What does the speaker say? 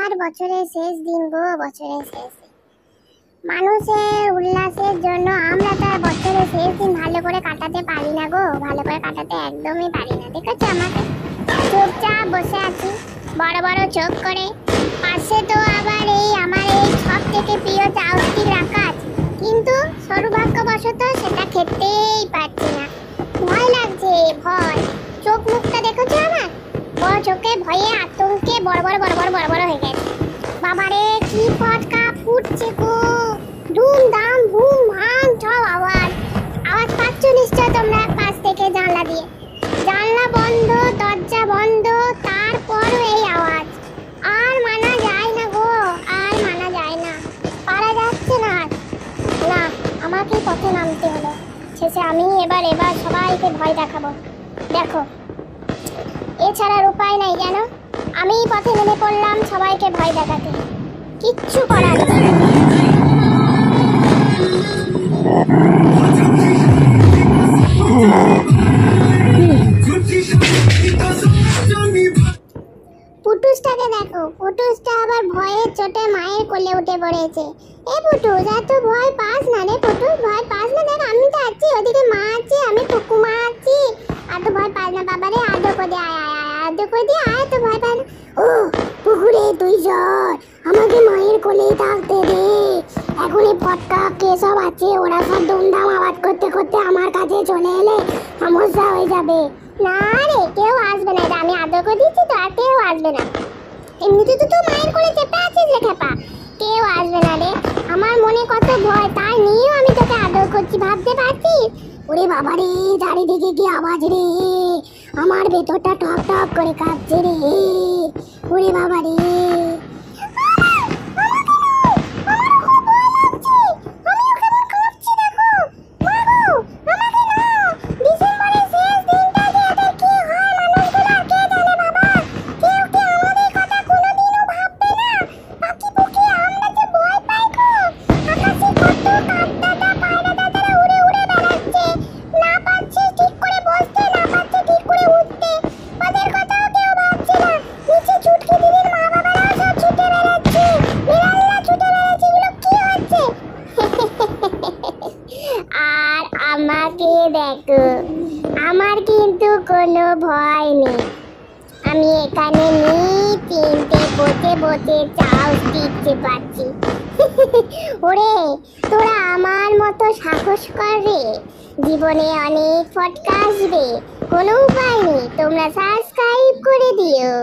আর বছরের শেষ দিন গো, বছরের শেষ দিন। মানুষের উল্লাসের জন্য আমরা তো আর বছরের শেষ দিন ভালো করে কাটাতে পারি না গো, ভালো করে কাটাতে একদমই পারি না। দেখেছো আমাকে চুপচাপ বসে আছি বড় বড় চোখ করে, পাশে তো আবার এই আমার এই সব থেকে প্রিয় চাউস্টিক রাখা আছে, কিন্তু সৌভাগ্যবশত সেটা খেতেই পারছি না। ভয় লাগছে, ভয়। চোখ মুখটা দেখেছো আমার, বড় চোখে ভয়ে আতঙ্কে বড় বড় বড় বড় বড় বড় হয়ে গেছে। বাবারে কি ফটকা ফুটছে গো, ধুম ধাম বুম ভাং সব আওয়াজ। আওয়াজ পাচ্ছ নিশ্চয় তোমরা পাশ থেকে জানলা দিয়ে। জানলা বন্ধ, দরজা বন্ধ, তারপরও এই আওয়াজ। আর মানা যায় না গো, আর মানা যায় না, পারা যাচ্ছে না। না, আমাকে পথে নামতে হলো। শেষে আমি এবার সবাইকে ভয় দেখাবো। দেখো, এছাড়ার উপায় নাই, জানো। আমি পথে নেমে পড়লাম সবাইকে ভয় দেখাতে, কিচ্ছু করার নেই। পুটুসটাকে দেখো, পুটুসটা আবার ভয়ের চোটে মায়ের কোলে উঠে পড়েছে। এ পুটুস, এত ভয় পাস না রে পুটুস, ভয় পাস না। দেখ আমি তো আছি, ওদিকে মা আছে, আমি কুকুমা আছি। এত ভয় পাস না বাবা রে, আদর করে দে, আয় আয় আয়, আদর করে দে, আয়, তো ভয় পাস না। ও পুকুরে তুই চল, আমাকে মায়ের কোলেই থাকতে দে। এখন এই পটকা কে সব আছে, ওরা সব দুমদাম আওয়াজ করতে করতে আমার কাছে চলে এলে সমস্যা হয়ে যাবে। না রে, কেউ আসবে না, আমি আদর করে দিচ্ছি তো, আর কেউ আসবে না। এমনিতে তো তুই মায়ের কোলে চেপে আছিস রে খেপা, কেউ আসবে না রে। আমার মনে কত ভয়, তাই নিয়েও আমি তোকে আদর করছি, ভাবতে পারছিস? ওরে বাবা রে, চারিদিকে কি আওয়াজ রে, আমার ভেতরটা টপ টপ করে কাঁপছে রে। ওরে বাবা রে, আর আমাকে দেখো, আমার কিন্তু কোনো ভয় নেই। আমি এখানে নিশ্চিন্তে বসে বসে চাউস্টিক চেপাচ্ছি। ওরে, তোরা আমার মতো সাহস কর রে, জীবনে অনেক ফটকা আসবে, কোনো উপায় নেই। তোমরা সাবস্ক্রাইব করে দিও।